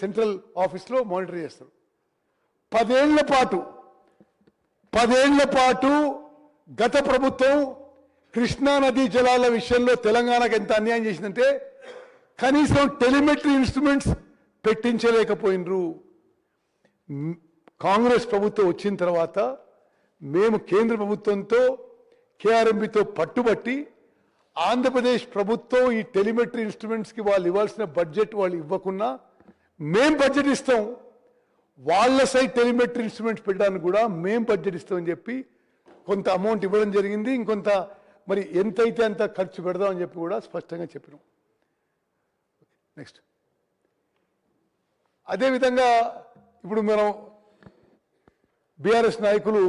Central ఆఫీస్లో monitor చేస్తారు. 10 ఏళ్ల పాటు గత ప్రభుత్వం కృష్ణా నదీ జలాల విషయంలో తెలంగాణకు ఎంత అన్యాయం చేసిందంటే కనీసం టెలిమెట్రీ ఇన్స్ట్రుమెంట్స్ పెట్టించలేకపోయినరు. కాంగ్రెస్ ప్రభుత్వం వచ్చిన తర్వాత మేము కేంద్ర ప్రభుత్వంతో కేఆర్ఎంబితో పట్టుబట్టి ఆంధ్రప్రదేశ్ ప్రభుత్వం ఈ టెలిమెట్రీ ఇన్స్ట్రుమెంట్స్కి వాళ్ళు ఇవ్వాల్సిన బడ్జెట్ వాళ్ళు ఇవ్వకున్నా మేం బడ్జెట్ ఇస్తాం, వాళ్ళ సైడ్ టెలిమెట్రీ ఇన్స్ట్రుమెంట్స్ పెట్టడానికి కూడా మేం బడ్జెట్ ఇస్తామని చెప్పి కొంత అమౌంట్ ఇవ్వడం జరిగింది. ఇంకొంత మరి ఎంతైతే అంత ఖర్చు పెడదామని చెప్పి కూడా స్పష్టంగా చెప్పినాం. నెక్స్ట్ అదేవిధంగా ఇప్పుడు మనం బీఆర్ఎస్ నాయకులు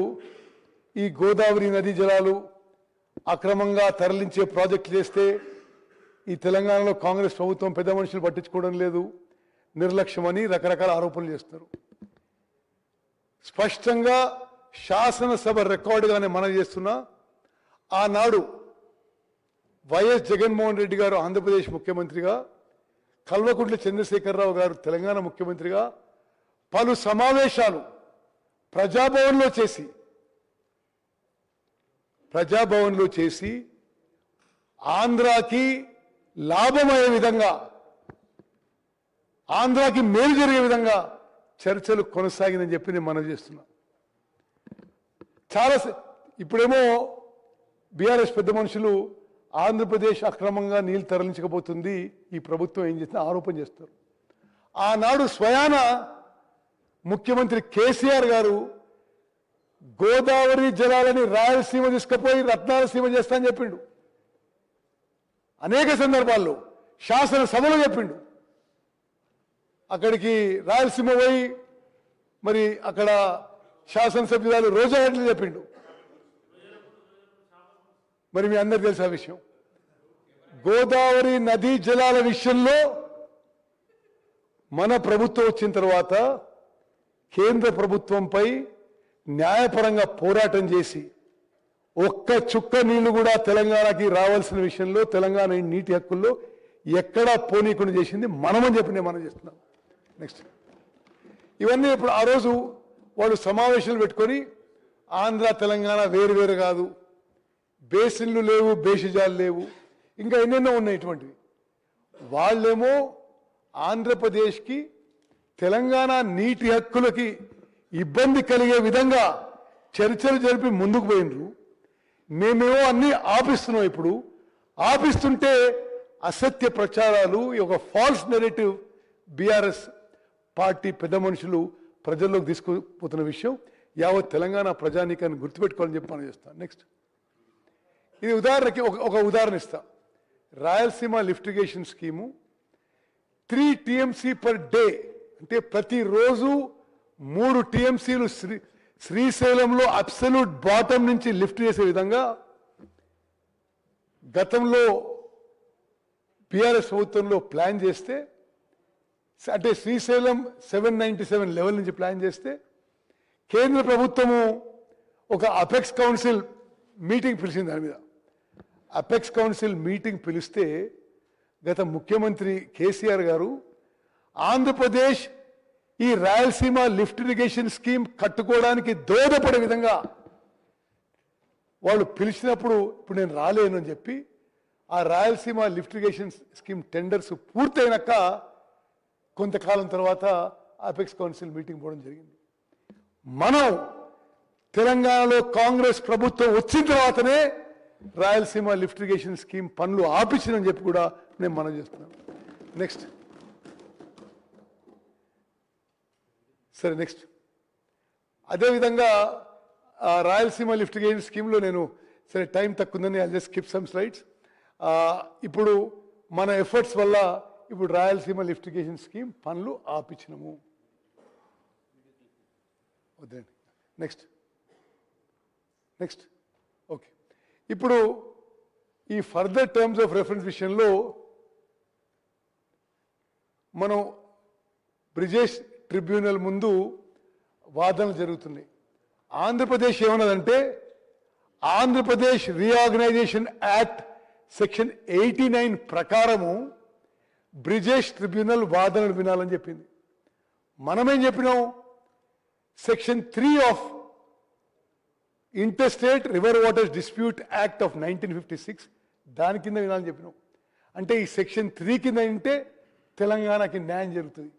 ఈ గోదావరి నదీ జలాలు అక్రమంగా తరలించే ప్రాజెక్టులు చేస్తే ఈ తెలంగాణలో కాంగ్రెస్ ప్రభుత్వం పెద్ద మనుషులు పట్టించుకోవడం లేదు, నిర్లక్ష్యమని రకరకాల ఆరోపణలు చేస్తున్నారు. స్పష్టంగా శాసనసభ రికార్డుగానే మనం చేస్తున్నా, ఆనాడు వైఎస్ జగన్మోహన్ రెడ్డి గారు ఆంధ్రప్రదేశ్ ముఖ్యమంత్రిగా, కల్వకుంట్ల చంద్రశేఖరరావు గారు తెలంగాణ ముఖ్యమంత్రిగా పలు సమావేశాలు ప్రజాభవన్లో చేసి ఆంధ్రాకి లాభమయ్యే విధంగా, ఆంధ్రాకి మేలు జరిగే విధంగా చర్చలు కొనసాగిందని చెప్పి నేను మనవి చేస్తున్నా. ఇప్పుడేమో బీఆర్ఎస్ పెద్ద మనుషులు ఆంధ్రప్రదేశ్ అక్రమంగా నీళ్లు తరలించకపోతుంది, ఈ ప్రభుత్వం ఏం చేస్తుందో ఆరోపణ చేస్తారు. ఆనాడు స్వయాన ముఖ్యమంత్రి కేసీఆర్ గారు గోదావరి జలాలని రాయలసీమ తీసుకుపోయి రత్నాలసీమ చేస్తా అని చెప్పిండు. అనేక సందర్భాల్లో శాసనసభలో చెప్పిండు. అక్కడికి రాయలసీమ పోయి మరి అక్కడ శాసనసభ్యురాలు రోజా రెడ్డి చెప్పిండు. మరి మీ అందరికి తెలుసు ఆ విషయం. గోదావరి నదీ జలాల విషయంలో మన ప్రభుత్వం వచ్చిన తర్వాత కేంద్ర ప్రభుత్వంపై న్యాయపరంగా పోరాటం చేసి ఒక్క చుక్క నీళ్లు కూడా తెలంగాణకి రావాల్సిన విషయంలో తెలంగాణ నీటి హక్కుల్లో ఎక్కడా పోనీకుండా చేసింది మనమని చెప్పి నేను మనం చేస్తున్నాం. నెక్స్ట్ ఇవన్నీ ఇప్పుడు ఆ రోజు వాళ్ళు సమావేశాలు పెట్టుకొని ఆంధ్ర తెలంగాణ వేరు వేరు కాదు, బేసిన్లు లేవు, బేసిజాలు లేవు, ఇంకా ఎన్నెన్నో ఉన్నాయి ఇటువంటివి. వాళ్ళేమో ఆంధ్రప్రదేశ్కి తెలంగాణ నీటి హక్కులకి ఇబ్బంది కలిగే విధంగా చర్చలు జరిపి ముందుకు పోయినరు. మేమేమో అన్నీ ఆపిస్తున్నాం. ఇప్పుడు ఆపిస్తుంటే అసత్య ప్రచారాలు, ఒక ఫాల్స్ నెరేటివ్ బీఆర్ఎస్ పార్టీ పెద్ద మనుషులు ప్రజల్లోకి తీసుకుపోతున్న విషయం యావత్ తెలంగాణ ప్రజానీకాన్ని గుర్తుపెట్టుకోవాలని చెప్పి మనం చేస్తాం. నెక్స్ట్ ఇది ఉదాహరణకి ఒక ఉదాహరణ ఇస్తా. Rayalaseema లిఫ్టిగేషన్ scheme 3 TMC per day, అంటే ప్రతిరోజు 3 TMCలు శ్రీశైలంలో అబ్సల్యూట్ బాటం నుంచి లిఫ్ట్ చేసే విధంగా గతంలో బీఆర్ఎస్ ప్రభుత్వంలో ప్లాన్ చేస్తే, అంటే శ్రీశైలం 797 లెవెల్ నుంచి ప్లాన్ చేస్తే కేంద్ర ప్రభుత్వము ఒక అపెక్స్ కౌన్సిల్ మీటింగ్ పిలిచింది. దాని మీద అపెక్స్ కౌన్సిల్ మీటింగ్ పిలిస్తే గత ముఖ్యమంత్రి కేసీఆర్ గారు ఆంధ్రప్రదేశ్ ఈ రాయలసీమ లిఫ్ట్ ఇరిగేషన్ స్కీమ్ కట్టుకోవడానికి దోహదపడే విధంగా వాళ్ళు పిలిచినప్పుడు ఇప్పుడు నేను రాలేను అని చెప్పి ఆ Rayalaseema lift irrigation scheme tenders పూర్తయినాక కొంతకాలం తర్వాత అపెక్స్ కౌన్సిల్ మీటింగ్ పోవడం జరిగింది. మనం తెలంగాణలో కాంగ్రెస్ ప్రభుత్వం వచ్చిన తర్వాతనే రాయలసీమ లిఫ్ట్ ఇరిగేషన్ స్కీమ్ పనులు ఆపించిందని చెప్పి కూడా నేను మనం చేస్తున్నాను. నెక్స్ట్ సరే, నెక్స్ట్ అదేవిధంగా రాయలసీమ లిఫ్ట్ ఇరిగేషన్ స్కీమ్లో నేను సరే టైం తక్కువ ఉందని I just skip some slides. ఇప్పుడు మన ఎఫర్ట్స్ వల్ల ఇప్పుడు రాయలసీమ లిఫ్ట్ ఇరిగేషన్ స్కీమ్ పనులు ఆపించినము. వద్దండి, నెక్స్ట్ ఓకే. ఇప్పుడు ఈ ఫర్దర్ టర్మ్స్ ఆఫ్ రెఫరెన్స్ విషయంలో మనం బ్రిజేష్ ట్రిబ్యునల్ ముందు వాదనలు జరుగుతున్నాయి. ఆంధ్రప్రదేశ్ ఏమన్నదంటే ఆంధ్రప్రదేశ్ రీఆర్గనైజేషన్ యాక్ట్ సెక్షన్ 89 ప్రకారము బ్రిజేష్ ట్రిబ్యునల్ వాదనలు వినాలని చెప్పింది. మనమేం చెప్పినాం? Section 3 of interstate river waters dispute act of 1956 దాని కింద వినాలని చెప్పినాం. అంటే ఈ సెక్షన్ 3 కింద వింటే తెలంగాణకి న్యాయం జరుగుతుంది.